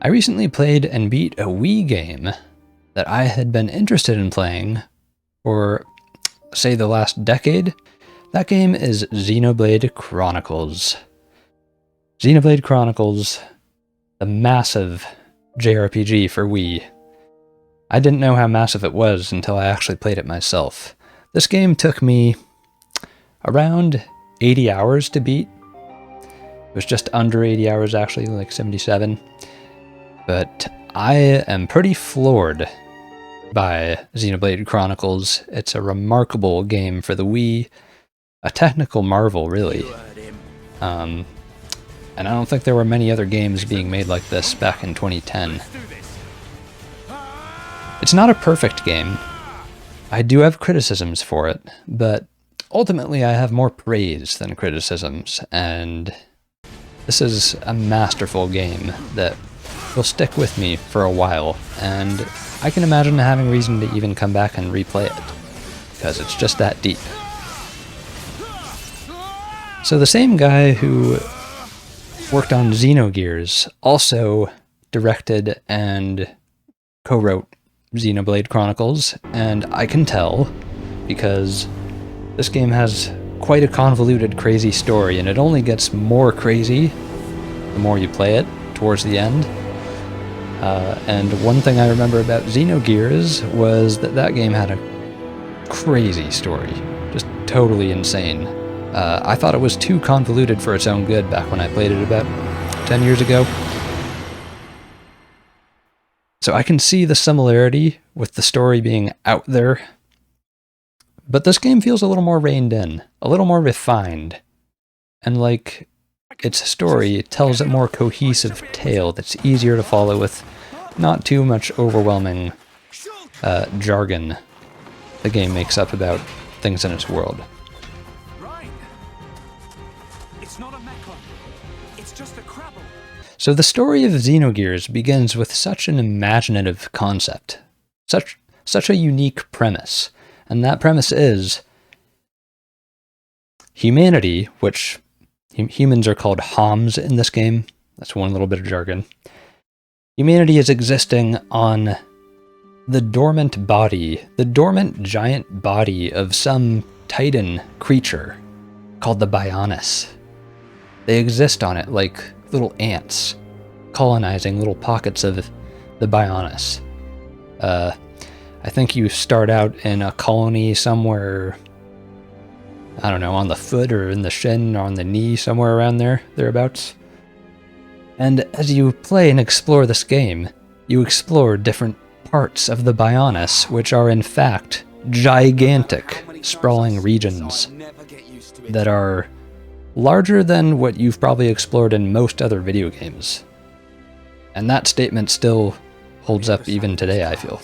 I recently played and beat a Wii game that I had been interested in playing for, say, the last decade. That game is Xenoblade Chronicles. Xenoblade Chronicles, the massive JRPG for Wii. I didn't know how massive it was until I actually played it myself. This game took me around 80 hours to beat. It was just under 80 hours actually, like 77. But I am pretty floored by Xenoblade Chronicles. It's a remarkable game for the Wii, a technical marvel really. And I don't think there were many other games being made like this back in 2010. It's not a perfect game. I do have criticisms for it, but ultimately I have more praise than criticisms, and this is a masterful game that will stick with me for a while, and I can imagine having reason to even come back and replay it, because it's just that deep. So the same guy who worked on Xenogears also directed and co-wrote Xenoblade Chronicles, and I can tell because this game has quite a convoluted, crazy story, and it only gets more crazy the more you play it towards the end. And one thing I remember about Xenogears was that that game had a crazy story, just totally insane. I thought it was too convoluted for its own good back when I played it about 10 years ago. So I can see the similarity with the story being out there, but this game feels a little more reined in, a little more refined, and like its story tells a more cohesive tale that's easier to follow with not too much overwhelming jargon the game makes up about things in its world. So the story of Xenogears begins with such an imaginative concept, such a unique premise, and that premise is humanity, which humans are called Homs in this game. That's one little bit of jargon. Humanity is existing on the dormant giant body of some titan creature called the Bionis. They exist on it like little ants, colonizing little pockets of the Bionis. I think you start out in a colony somewhere, I don't know, on the foot or in the shin or on the knee, somewhere around there, thereabouts. And as you play and explore this game, you explore different parts of the Bionis, which are in fact gigantic, sprawling regions that are larger than what you've probably explored in most other video games. And that statement still holds up even today, I feel,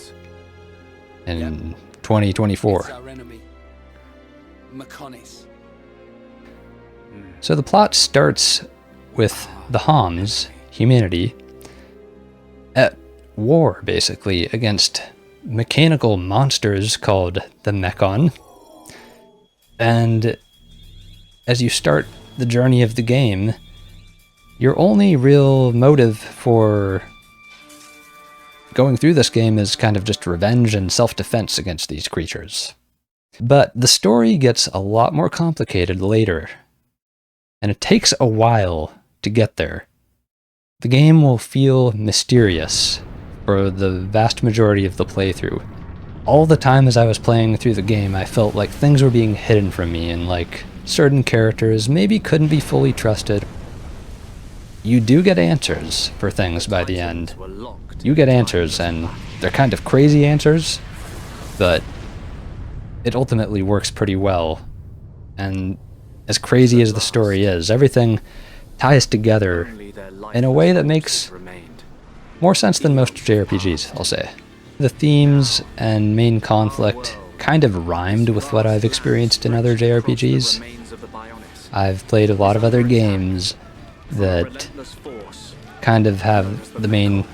in 2024. So the plot starts with the Homs, humanity, at war, basically, against mechanical monsters called the Mechon. And as you start the journey of the game, your only real motive for going through this game is kind of just revenge and self-defense against these creatures. But the story gets a lot more complicated later, and it takes a while to get there. The game will feel mysterious for the vast majority of the playthrough. All the time as I was playing through the game, I felt like things were being hidden from me, and like certain characters maybe couldn't be fully trusted. You do get answers for things by the end. You get answers, and they're kind of crazy answers, but it ultimately works pretty well. And as crazy as the story is, everything ties together in a way that makes more sense than most JRPGs, I'll say. The themes and main conflict kind of rhymed with what I've experienced in other JRPGs. I've played a lot of other games that kind of have the main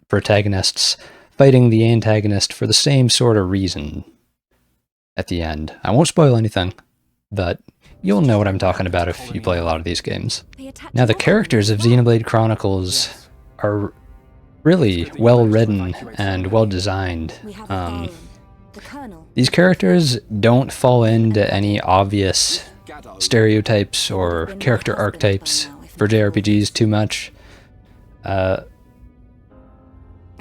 protagonists fighting the antagonist for the same sort of reason at the end. I won't spoil anything, but you'll know what I'm talking about if you play a lot of these games. Now, the characters of Xenoblade Chronicles are really well written and well designed. These characters don't fall into any obvious stereotypes or character archetypes for JRPGs too much.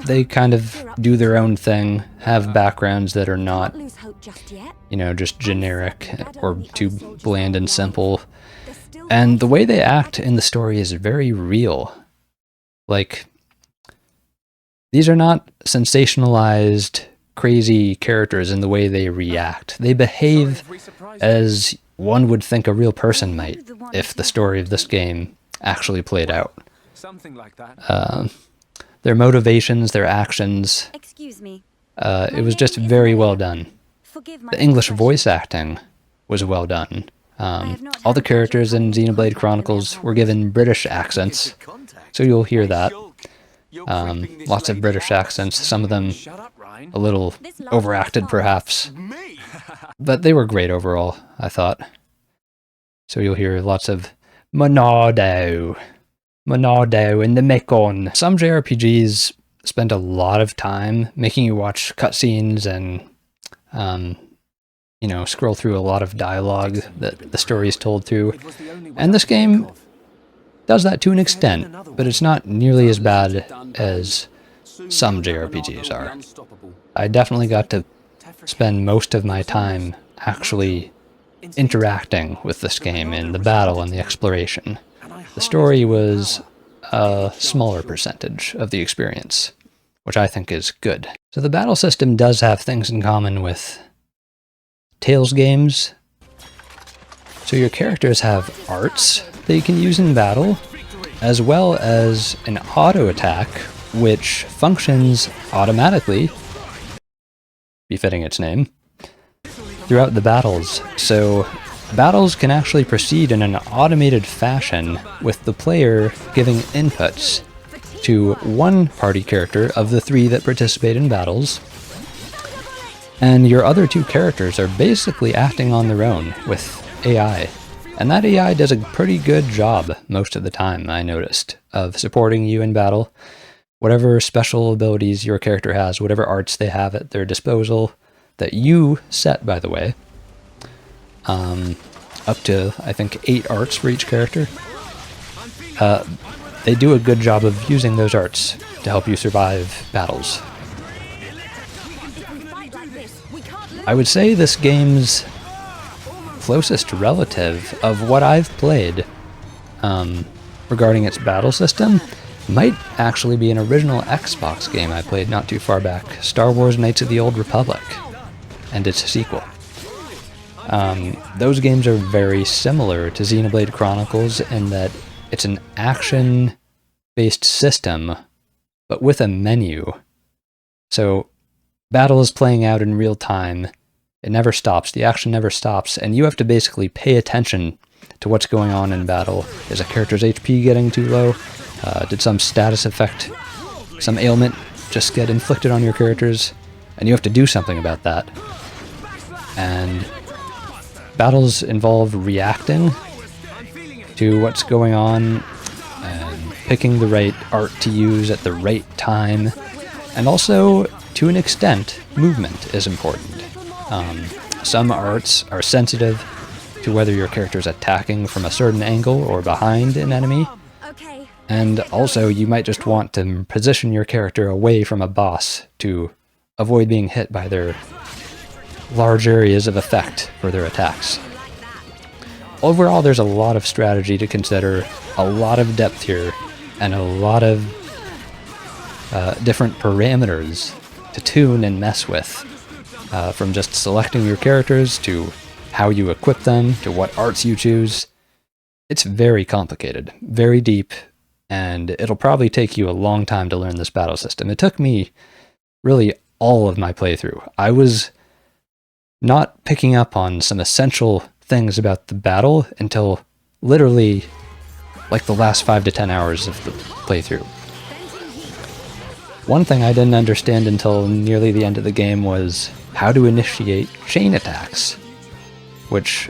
They kind of do their own thing, have backgrounds that are not, you know, just generic or too bland and simple. And the way they act in the story is very real. Like, these are not sensationalized, crazy characters in the way they react. They behave as one would think a real person might if the story of this game actually played out. Their motivations, their actions, it was just very well done. The English voice acting was well done. All the characters in Xenoblade Chronicles were given British accents, so you'll hear that. Lots of British accents, some of them a little overacted perhaps, but they were great overall, I thought. So you'll hear lots of Monado in the Mekon. Some JRPGs spend a lot of time making you watch cutscenes and, you know, scroll through a lot of dialogue that the story is told through. And this game does that to an extent, but it's not nearly as bad as some JRPGs are. I definitely got to spend most of my time actually interacting with this game in the battle and the exploration. The story was a smaller percentage of the experience, which I think is good. So the battle system does have things in common with Tales games. So your characters have arts that you can use in battle, as well as an auto attack, which functions automatically, befitting its name, throughout the battles. So battles can actually proceed in an automated fashion with the player giving inputs to one party character of the 3 that participate in battles, and your other 2 characters are basically acting on their own with AI. And that AI does a pretty good job most of the time, I noticed, of supporting you in battle. Whatever special abilities your character has, whatever arts they have at their disposal, that you set, by the way, up to, I think, 8 arts for each character. They do a good job of using those arts to help you survive battles. I would say this game's closest relative of what I've played regarding its battle system might actually be an original Xbox game I played not too far back, Star Wars Knights of the Old Republic, and its sequel. Those games are very similar to Xenoblade Chronicles in that it's an action-based system, but with a menu. So battle is playing out in real time. It never stops. The action never stops, and you have to basically pay attention to what's going on in battle. Is a character's HP getting too low? Did some status effect, some ailment just get inflicted on your characters? And you have to do something about that. And battles involve reacting to what's going on and picking the right art to use at the right time. And also, to an extent, movement is important. Some arts are sensitive to whether your character is attacking from a certain angle or behind an enemy. And also, you might just want to position your character away from a boss to avoid being hit by their large areas of effect for their attacks. Overall, there's a lot of strategy to consider, a lot of depth here, and a lot of different parameters to tune and mess with. From just selecting your characters, to how you equip them, to what arts you choose. It's very complicated, very deep, and it'll probably take you a long time to learn this battle system. It took me really all of my playthrough. I was not picking up on some essential things about the battle until literally like the last 5 to 10 hours of the playthrough. One thing I didn't understand until nearly the end of the game was how to initiate chain attacks, which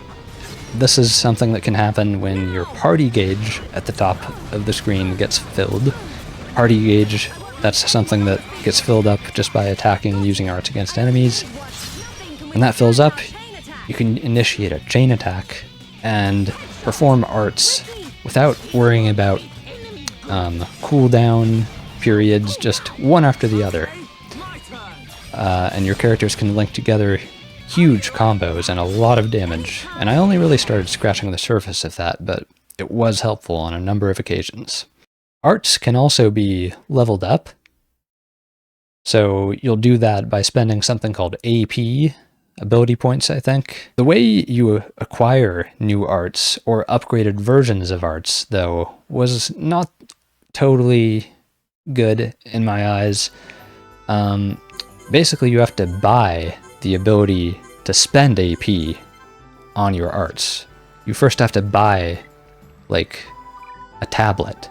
this is something that can happen when your party gauge at the top of the screen gets filled. Party gauge That's something that gets filled up just by attacking and using arts against enemies. When that fills up, you can initiate a chain attack and perform arts without worrying about cooldown periods, just one after the other. And your characters can link together huge combos and a lot of damage. And I only really started scratching the surface of that, but it was helpful on a number of occasions. Arts can also be leveled up. So you'll do that by spending something called AP, ability points, I think. The way you acquire new arts or upgraded versions of arts, though, was not totally good in my eyes. Basically, you have to buy the ability to spend AP on your arts. You first have to buy, like, a tablet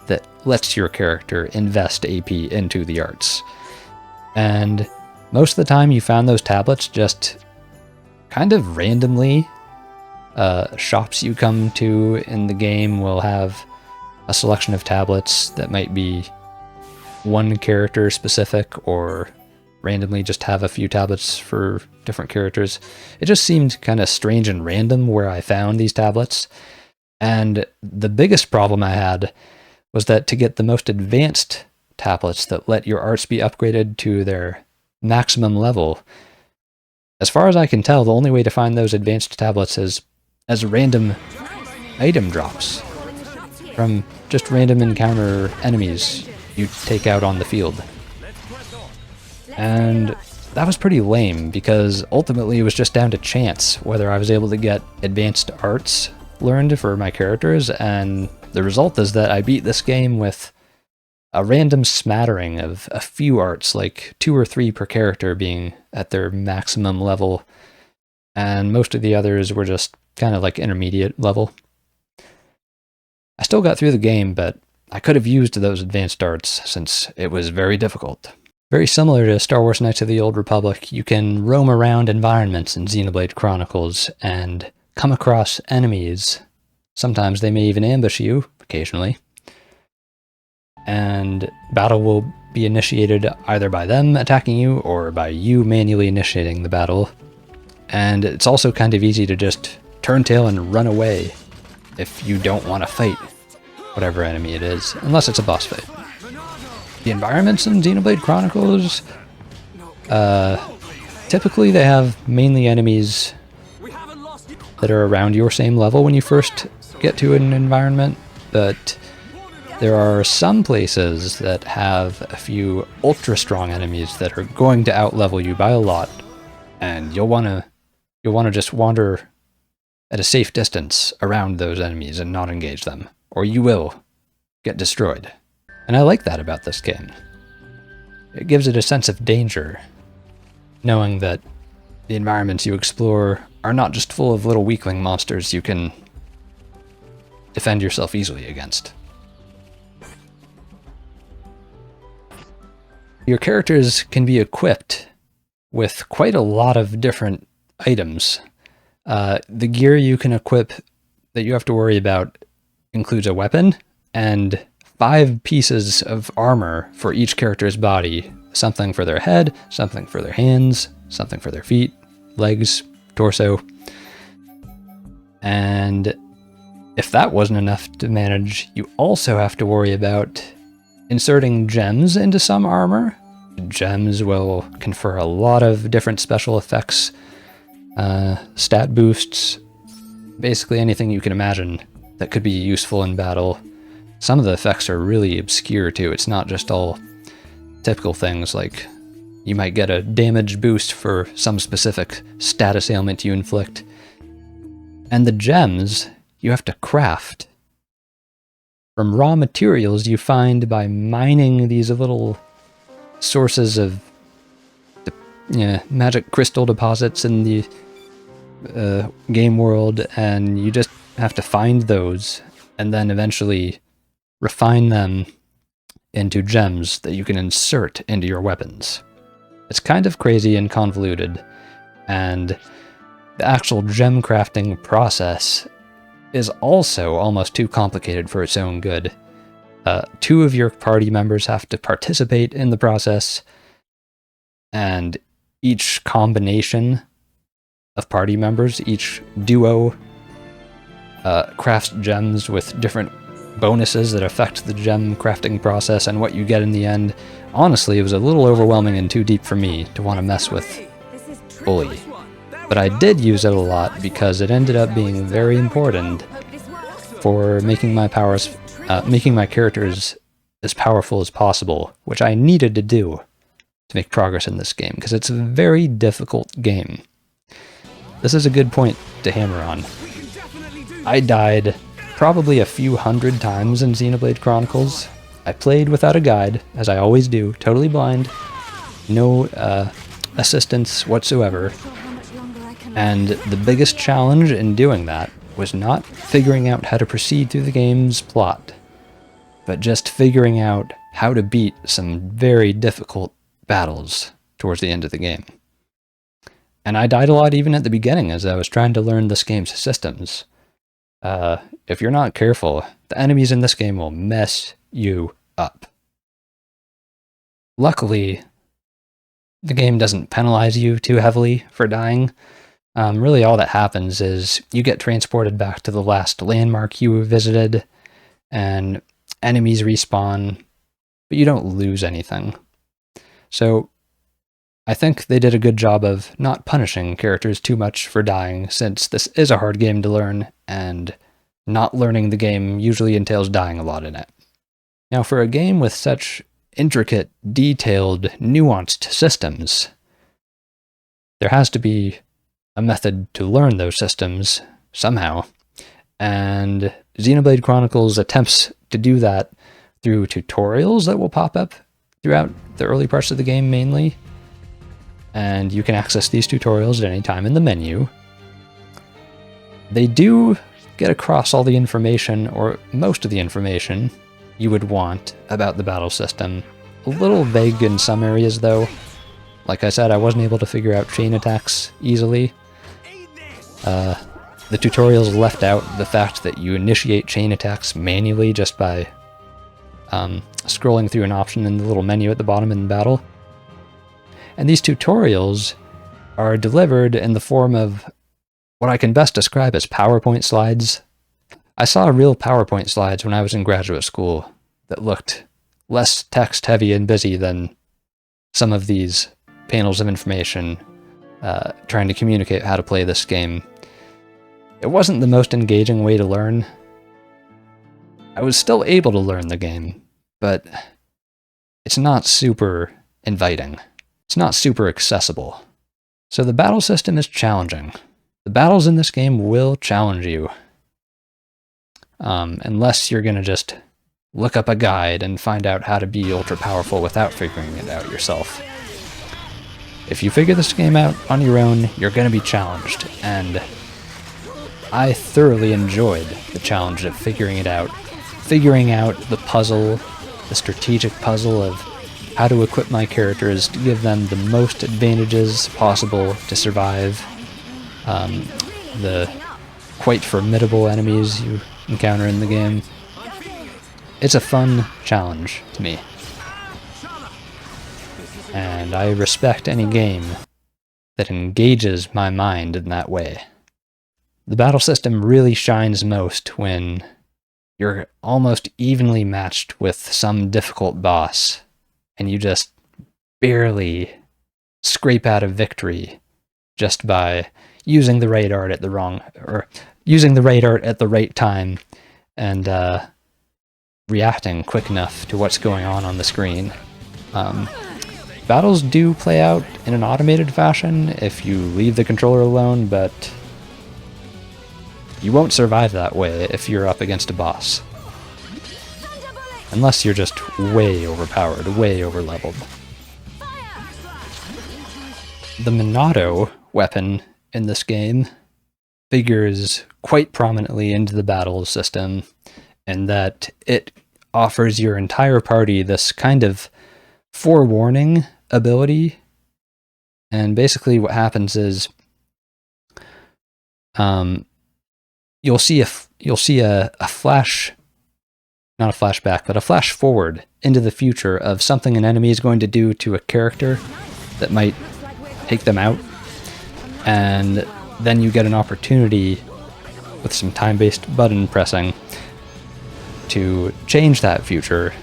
that lets your character invest AP into the arts. And most of the time you found those tablets just kind of randomly. Shops you come to in the game will have a selection of tablets that might be one character specific, or randomly just have a few tablets for different characters. It just seemed kind of strange and random where I found these tablets. And the biggest problem I had was that to get the most advanced tablets that let your arts be upgraded to their maximum level, as far as I can tell, the only way to find those advanced tablets is as random item drops from just random encounter enemies you take out on the field. And that was pretty lame, because ultimately it was just down to chance whether I was able to get advanced arts learned for my characters, and the result is that I beat this game with a random smattering of a few arts, like 2 or 3 per character being at their maximum level, and most of the others were just kind of like intermediate level. I still got through the game, but I could have used those advanced arts since it was very difficult. Very similar to Star Wars Knights of the Old Republic, you can roam around environments in Xenoblade Chronicles and come across enemies. Sometimes they may even ambush you, occasionally. And battle will be initiated either by them attacking you or by you manually initiating the battle. And it's also kind of easy to just turn tail and run away if you don't want to fight whatever enemy it is, unless it's a boss fight. The environments in Xenoblade Chronicles, typically they have mainly enemies that are around your same level when you first get to an environment, but there are some places that have a few ultra strong enemies that are going to outlevel you by a lot, and you'll want to just wander at a safe distance around those enemies and not engage them, or you will get destroyed. And I like that about this game. It gives it a sense of danger, knowing that the environments you explore are not just full of little weakling monsters you can defend yourself easily against. Your characters can be equipped with quite a lot of different items. The gear you can equip that you have to worry about includes a weapon and 5 pieces of armor for each character's body. Something for their head, something for their hands, something for their feet, legs, torso. And if that wasn't enough to manage, you also have to worry about inserting gems into some armor. Gems will confer a lot of different special effects, stat boosts, basically anything you can imagine that could be useful in battle. Some of the effects are really obscure too. It's not just all typical things like you might get a damage boost for some specific status ailment you inflict. And the gems you have to craft from raw materials you find by mining these little sources of magic crystal deposits in the game world, and you just have to find those and then eventually refine them into gems that you can insert into your weapons. It's kind of crazy and convoluted, and the actual gem crafting process is also almost too complicated for its own good. 2 of your party members have to participate in the process, and each combination of party members, each duo, crafts gems with different bonuses that affect the gem crafting process and what you get in the end. Honestly, it was a little overwhelming and too deep for me to want to mess with fully. But I did use it a lot because it ended up being very important for making my characters as powerful as possible, which I needed to do to make progress in this game, because it's a very difficult game. This is a good point to hammer on. I died probably a few hundred times in Xenoblade Chronicles. I played without a guide, as I always do, totally blind, no assistance whatsoever. And the biggest challenge in doing that was not figuring out how to proceed through the game's plot, but just figuring out how to beat some very difficult battles towards the end of the game. And I died a lot even at the beginning as I was trying to learn this game's systems. If you're not careful, the enemies in this game will mess you up. Luckily, the game doesn't penalize you too heavily for dying. Really all that happens is you get transported back to the last landmark you visited, and enemies respawn, but you don't lose anything. So I think they did a good job of not punishing characters too much for dying, since this is a hard game to learn, and not learning the game usually entails dying a lot in it. Now, for a game with such intricate, detailed, nuanced systems, there has to be a method to learn those systems somehow, and Xenoblade Chronicles attempts to do that through tutorials that will pop up throughout the early parts of the game mainly, and you can access these tutorials at any time in the menu. They do get across all the information, or most of the information, you would want about the battle system. A little vague in some areas though. Like I said, I wasn't able to figure out chain attacks easily. The tutorials left out the fact that you initiate chain attacks manually just by scrolling through an option in the little menu at the bottom in the battle. And these tutorials are delivered in the form of what I can best describe as PowerPoint slides. I saw real PowerPoint slides when I was in graduate school that looked less text-heavy and busy than some of these panels of information trying to communicate how to play this game. It wasn't the most engaging way to learn. I was still able to learn the game, but it's not super inviting. It's not super accessible. So the battle system is challenging. The battles in this game will challenge you. Unless you're going to just look up a guide and find out how to be ultra powerful without figuring it out yourself. If you figure this game out on your own, you're going to be challenged, and I thoroughly enjoyed the challenge of figuring it out. Figuring out the puzzle, the strategic puzzle of how to equip my characters to give them the most advantages possible to survive the quite formidable enemies you encounter in the game. It's a fun challenge to me. And I respect any game that engages my mind in that way. The battle system really shines most when you're almost evenly matched with some difficult boss, and you just barely scrape out a victory just by using the right art at the right time and reacting quick enough to what's going on the screen. Battles do play out in an automated fashion if you leave the controller alone, but you won't survive that way if you're up against a boss. Unless you're just way overpowered, way overleveled. The Minato weapon in this game figures quite prominently into the battle system, in that it offers your entire party this kind of forewarning ability. And basically what happens is you'll see a flash not a flashback, but a flash forward into the future of something an enemy is going to do to a character that might take them out. And then you get an opportunity with some time-based button pressing to change that future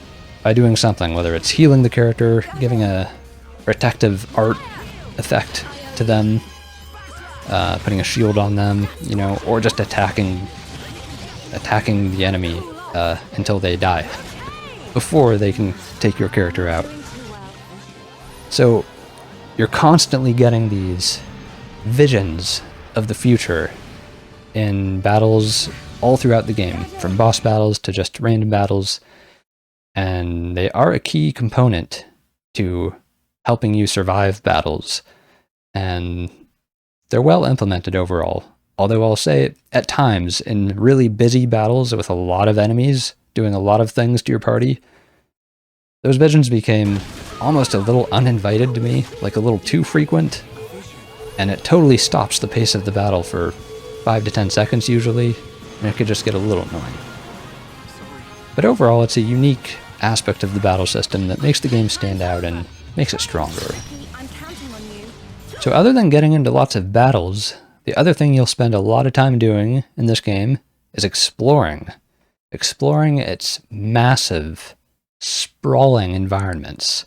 by doing something, whether it's healing the character, giving a protective art effect to them, putting a shield on them, you know, or just attacking the enemy until they die before they can take your character out. So you're constantly getting these visions of the future in battles all throughout the game, from boss battles to just random battles, and they are a key component to helping you survive battles, and they're well implemented overall. Although I'll say, at times, in really busy battles with a lot of enemies doing a lot of things to your party, those visions became almost a little uninvited to me, like a little too frequent, and it totally stops the pace of the battle for 5 to 10 seconds usually, and it could just get a little annoying. But overall, it's a unique aspect of the battle system that makes the game stand out and makes it stronger. So other than getting into lots of battles, the other thing you'll spend a lot of time doing in this game is exploring. Exploring its massive, sprawling environments.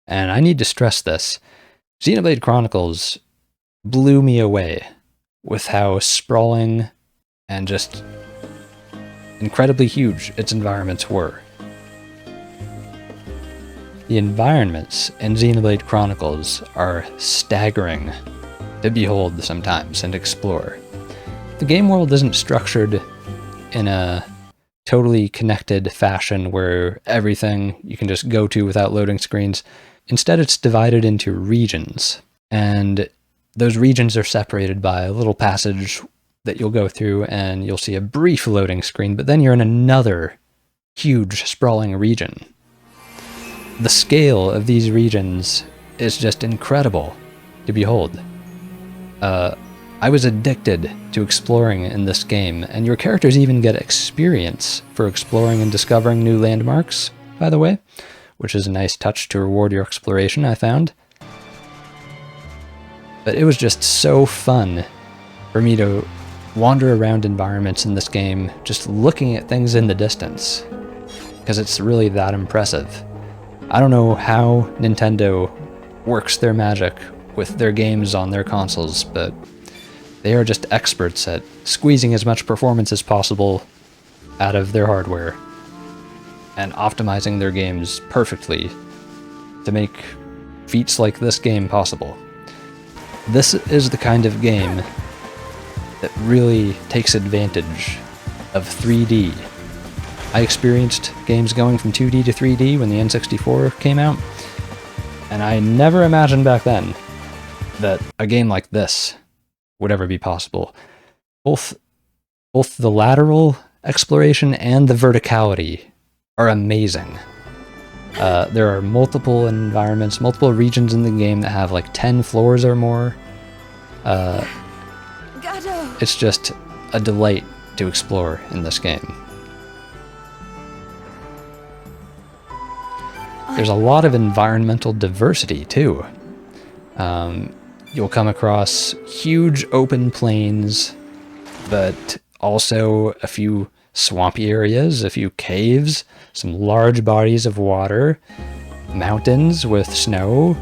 And I need to stress this. Xenoblade Chronicles blew me away with how sprawling and just incredibly huge its environments were. The environments in Xenoblade Chronicles are staggering to behold sometimes and explore. The game world isn't structured in a totally connected fashion where everything you can just go to without loading screens. Instead, it's divided into regions, and those regions are separated by a little passage that you'll go through, and you'll see a brief loading screen, but then you're in another huge, sprawling region. The scale of these regions is just incredible to behold. I was addicted to exploring in this game, and your characters even get experience for exploring and discovering new landmarks, by the way, which is a nice touch to reward your exploration, I found. But it was just so fun for me to wander around environments in this game, just looking at things in the distance, because it's really that impressive. I don't know how Nintendo works their magic with their games on their consoles, but they are just experts at squeezing as much performance as possible out of their hardware and optimizing their games perfectly to make feats like this game possible. This is the kind of game that really takes advantage of 3D. I experienced games going from 2D to 3D when the N64 came out, and I never imagined back then that a game like this would ever be possible. Both the lateral exploration and the verticality are amazing. There are multiple environments, multiple regions in the game that have like 10 floors or more. It's just a delight to explore in this game. There's a lot of environmental diversity too. You'll come across huge open plains, but also a few swampy areas, a few caves, some large bodies of water, mountains with snow,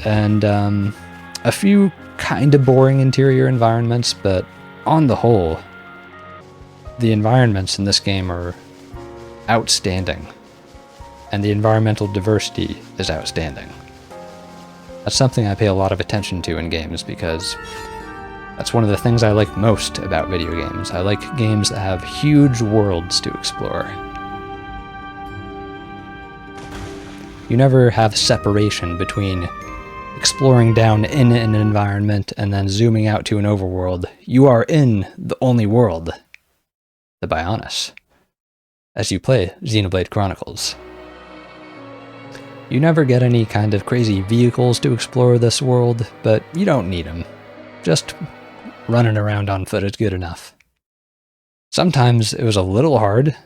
and a few kind of boring interior environments, but on the whole, the environments in this game are outstanding, and the environmental diversity is outstanding. That's something I pay a lot of attention to in games, because that's one of the things I like most about video games. I like games that have huge worlds to explore. You never have separation between exploring down in an environment and then zooming out to an overworld. You are in the only world, the Bionis, as you play Xenoblade Chronicles. You never get any kind of crazy vehicles to explore this world, but you don't need them. Just running around on foot is good enough. Sometimes it was a little hard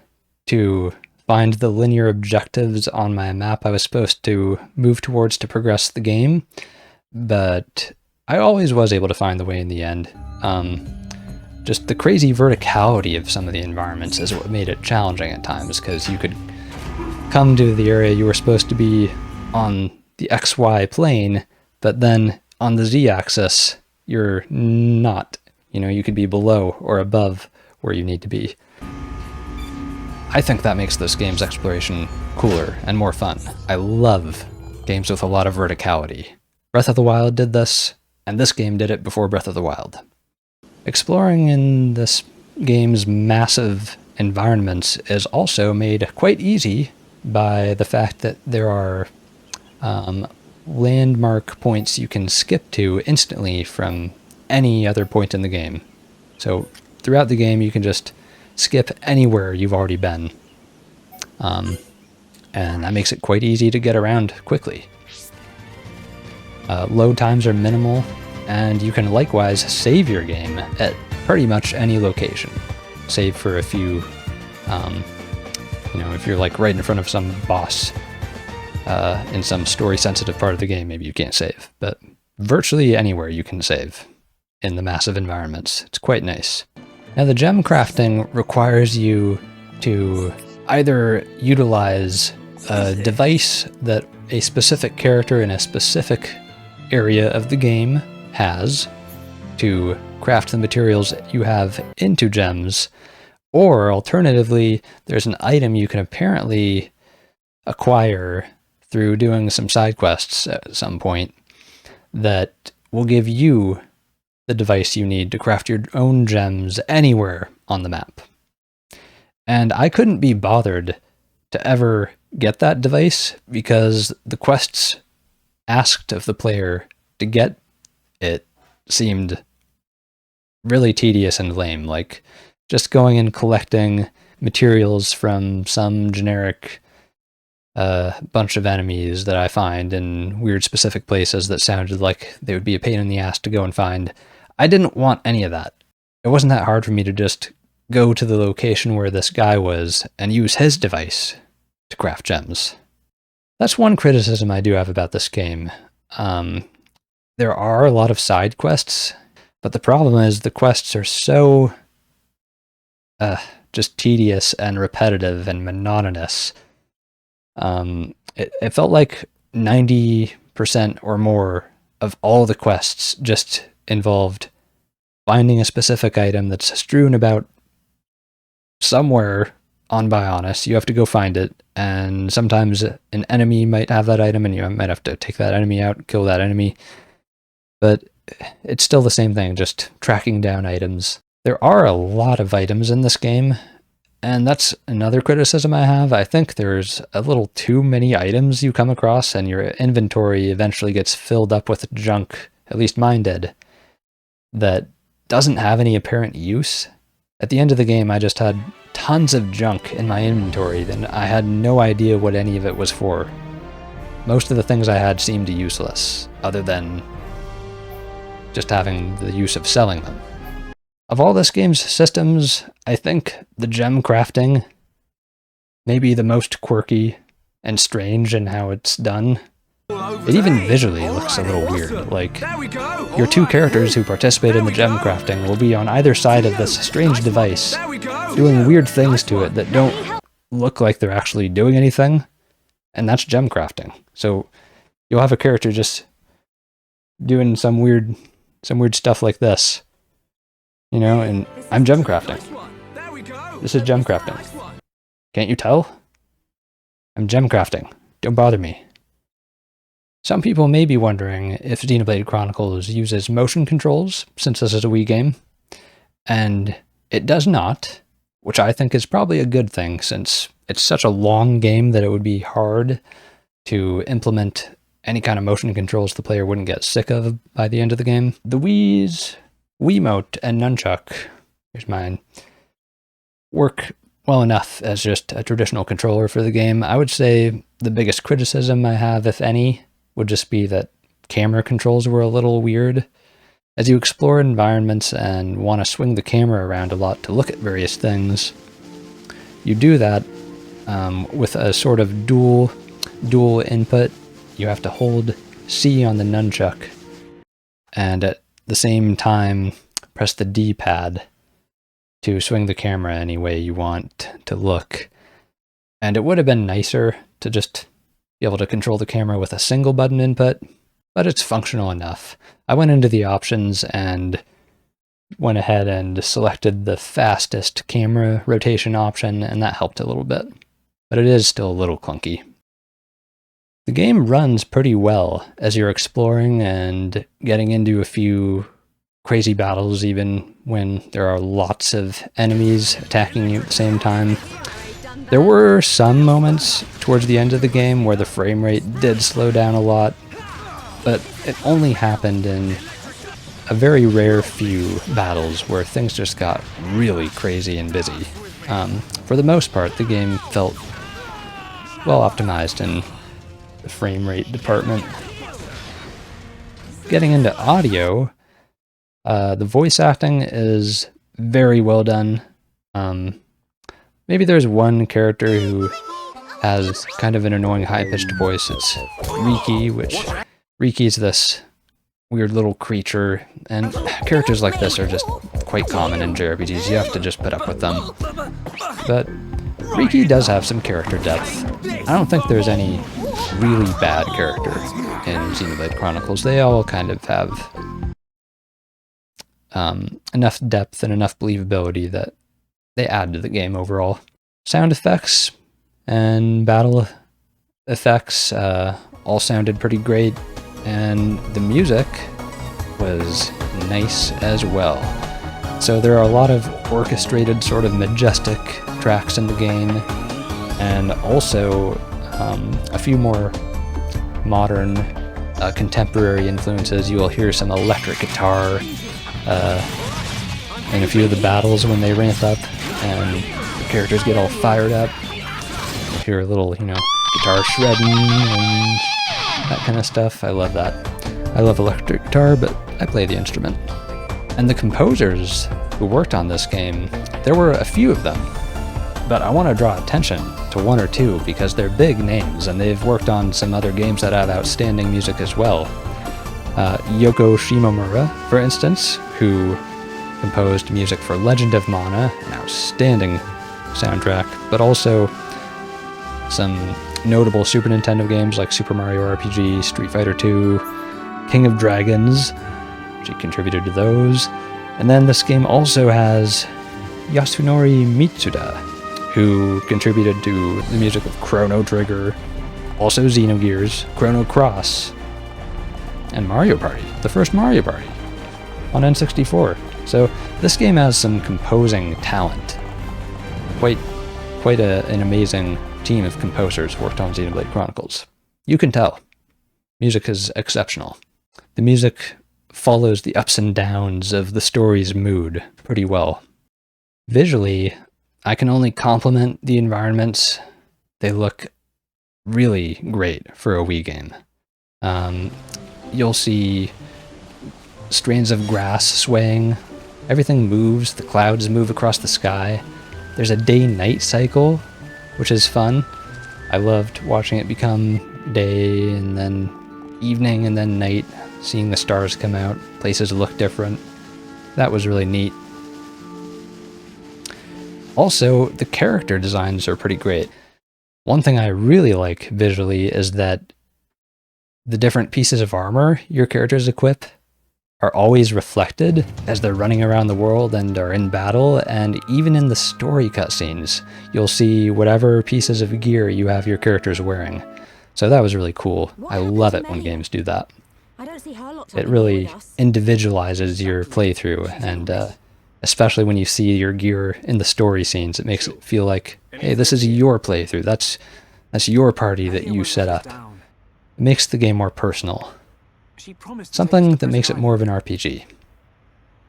to find the linear objectives on my map I was supposed to move towards to progress the game, but I always was able to find the way in the end. Just the crazy verticality of some of the environments is what made it challenging at times, because you could come to the area you were supposed to be on the XY plane, but then on the Z-axis, you're not. You know, you could be below or above where you need to be. I think that makes this game's exploration cooler and more fun. I love games with a lot of verticality. Breath of the Wild did this, and this game did it before Breath of the Wild. Exploring in this game's massive environments is also made quite easy by the fact that there are landmark points you can skip to instantly from any other point in the game. So throughout the game you can just skip anywhere you've already been. And that makes it quite easy to get around quickly. Load times are minimal, and you can likewise save your game at pretty much any location. Save for a few, you know, if you're like right in front of some boss in some story-sensitive part of the game, maybe you can't save. But virtually anywhere you can save in the massive environments. It's quite nice. Now, the gem crafting requires you to either utilize a device that a specific character in a specific area of the game has to craft the materials you have into gems, or alternatively, there's an item you can apparently acquire through doing some side quests at some point that will give you the device you need to craft your own gems anywhere on the map. And I couldn't be bothered to ever get that device because the quests asked of the player to get it seemed really tedious and lame, like just going and collecting materials from some generic bunch of enemies that I find in weird specific places that sounded like they would be a pain in the ass to go and find. I didn't want any of that. It wasn't that hard for me to just go to the location where this guy was and use his device to craft gems. That's one criticism I do have about this game. There are a lot of side quests, but the problem is the quests are so just tedious and repetitive and monotonous. It felt like 90% or more of all the quests just involved finding a specific item that's strewn about somewhere on Bionis. You have to go find it, and sometimes an enemy might have that item and you might have to take that enemy out, kill that enemy. But it's still the same thing, just tracking down items. There are a lot of items in this game, and that's another criticism I have. I think there's a little too many items you come across, and your inventory eventually gets filled up with junk, at least mine did, that doesn't have any apparent use. At the end of the game, I just had tons of junk in my inventory, and I had no idea what any of it was for. Most of the things I had seemed useless, other than just having the use of selling them. Of all this game's systems, I think the gem crafting may be the most quirky and strange in how it's done. It even visually looks a little weird, like your two characters who participate in the gem crafting will be on either side of this strange device, doing weird things to it that don't look like they're actually doing anything, and that's gem crafting. So you'll have a character just doing some weird stuff like this, you know, and I'm gem crafting. This is gem crafting. Can't you tell? I'm gem crafting. Don't bother me. Some people may be wondering if Xenoblade Chronicles uses motion controls, since this is a Wii game, and it does not, which I think is probably a good thing, since it's such a long game that it would be hard to implement any kind of motion controls the player wouldn't get sick of by the end of the game. The Wii's Wiimote and Nunchuck, here's mine, work well enough as just a traditional controller for the game. I would say the biggest criticism I have, if any, would just be that camera controls were a little weird. As you explore environments and want to swing the camera around a lot to look at various things, you do that with a sort of dual input. You have to hold C on the nunchuck, and at the same time press the D-pad to swing the camera any way you want to look. And it would have been nicer to just be able to control the camera with a single button input, but it's functional enough. I went into the options and went ahead and selected the fastest camera rotation option, and that helped a little bit. But it is still a little clunky. The game runs pretty well as you're exploring and getting into a few crazy battles, even when there are lots of enemies attacking you at the same time. There were some moments towards the end of the game where the frame rate did slow down a lot, but it only happened in a very rare few battles where things just got really crazy and busy. For the most part, the game felt well optimized in the frame rate department. Getting into audio, the voice acting is very well done. Maybe there's one character who has kind of an annoying high-pitched voice. It's Riki, which Riki's this weird little creature, and characters like this are just quite common in JRPGs. You have to just put up with them. But Riki does have some character depth. I don't think there's any really bad character in Xenoblade Chronicles. They all kind of have enough depth and enough believability that they add to the game overall. Sound effects and battle effects all sounded pretty great, and the music was nice as well. So there are a lot of orchestrated, sort of majestic tracks in the game, and also a few more modern, contemporary influences. You will hear some electric guitar in a few of the battles when they ramp up and the characters get all fired up. You'll hear a little, guitar shredding and that kind of stuff. I love that. I love electric guitar, but I play the instrument. And the composers who worked on this game, there were a few of them, but I want to draw attention to one or two because they're big names and they've worked on some other games that have outstanding music as well. Yoko Shimomura, for instance, who composed music for Legend of Mana, an outstanding soundtrack, but also some notable Super Nintendo games like Super Mario RPG, Street Fighter II, King of Dragons. She contributed to those. And then this game also has Yasunori Mitsuda, who contributed to the music of Chrono Trigger, also Xenogears, Chrono Cross, and Mario Party, the first Mario Party on N64. So this game has some composing talent. Quite an amazing team of composers worked on Xenoblade Chronicles. You can tell. Music is exceptional. The music follows the ups and downs of the story's mood pretty well. Visually, I can only compliment the environments. They look really great for a Wii game. You'll see strands of grass swaying. Everything moves. The clouds move across the sky. There's a day-night cycle, which is fun. I loved watching it become day and then evening and then night, seeing the stars come out, places look different. That was really neat. Also, the character designs are pretty great. One thing I really like visually is that the different pieces of armor your characters equip are always reflected as they're running around the world and are in battle, and even in the story cutscenes, you'll see whatever pieces of gear you have your characters wearing. So that was really cool. I love it when games do that. It really individualizes your playthrough, and especially when you see your gear in the story scenes, it makes it feel like, hey, this is your playthrough. That's your party that you set up. It makes the game more personal. Something that makes it more of an RPG.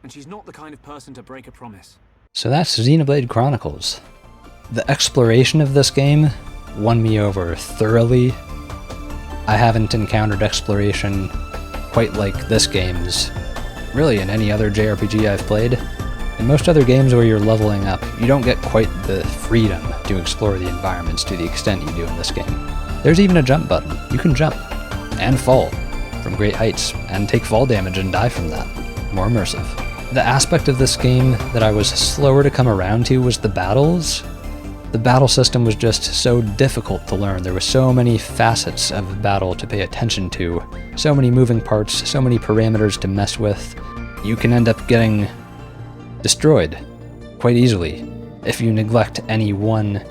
And she's not the kind of person to break a promise. So that's Xenoblade Chronicles. The exploration of this game won me over thoroughly. I haven't encountered exploration quite like this game's, really in any other JRPG I've played. It In most other games where you're leveling up, you don't get quite the freedom to explore the environments to the extent you do in this game. There's even a jump button. You can jump and fall from great heights and take fall damage and die from that. More immersive. The aspect of this game that I was slower to come around to was the battles. The battle system was just so difficult to learn. There were so many facets of battle to pay attention to, so many moving parts, so many parameters to mess with. You can end up getting destroyed quite easily if you neglect any one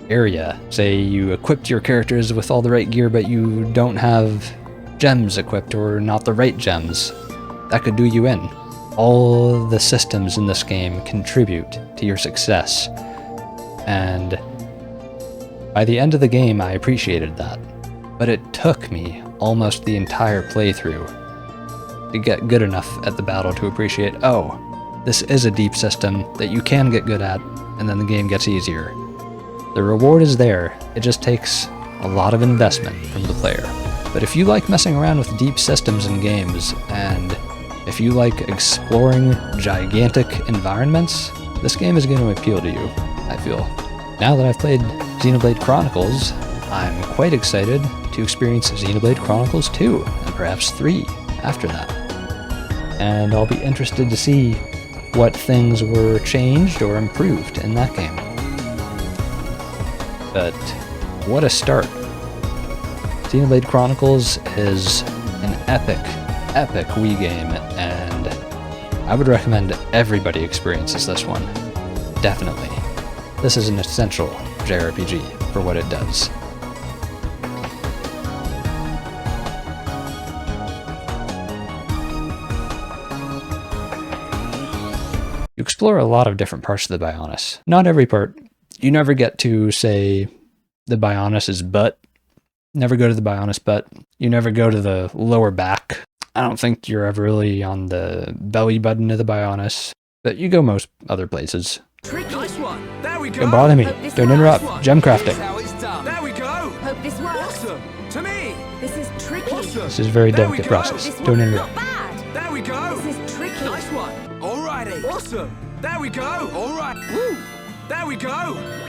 area. Say you equipped your characters with all the right gear, but you don't have gems equipped or not the right gems. That could do you in. All the systems in this game contribute to your success. And by the end of the game, I appreciated that. But it took me almost the entire playthrough to get good enough at the battle to appreciate, oh, this is a deep system that you can get good at, and then the game gets easier. The reward is there, it just takes a lot of investment from the player. But if you like messing around with deep systems in games, and if you like exploring gigantic environments, this game is going to appeal to you, I feel. Now that I've played Xenoblade Chronicles, I'm quite excited to experience Xenoblade Chronicles 2, and perhaps 3 after that. And I'll be interested to see what things were changed or improved in that game. But what a start. Xenoblade Chronicles is an epic Wii game, and I would recommend everybody experiences this one. Definitely. This is an essential JRPG for what it does. You explore a lot of different parts of the Bionis. Not every part. You never get to, say, the Bionis' butt. Never go to the Bionis butt. You never go to the lower back. I don't think you're ever really on the belly button of the Bionis, but you go most other places. Nice one. There we go. Don't bother me. Don't interrupt. Gem crafting. There we go. Hope this works. Awesome. To me. This is tricky. Awesome. This is a very There we delicate go. process. This Don't one, interrupt. not bad. There we go. This is tricky. Nice one. Alrighty. Awesome. There we go. Alright. Woo. There we go.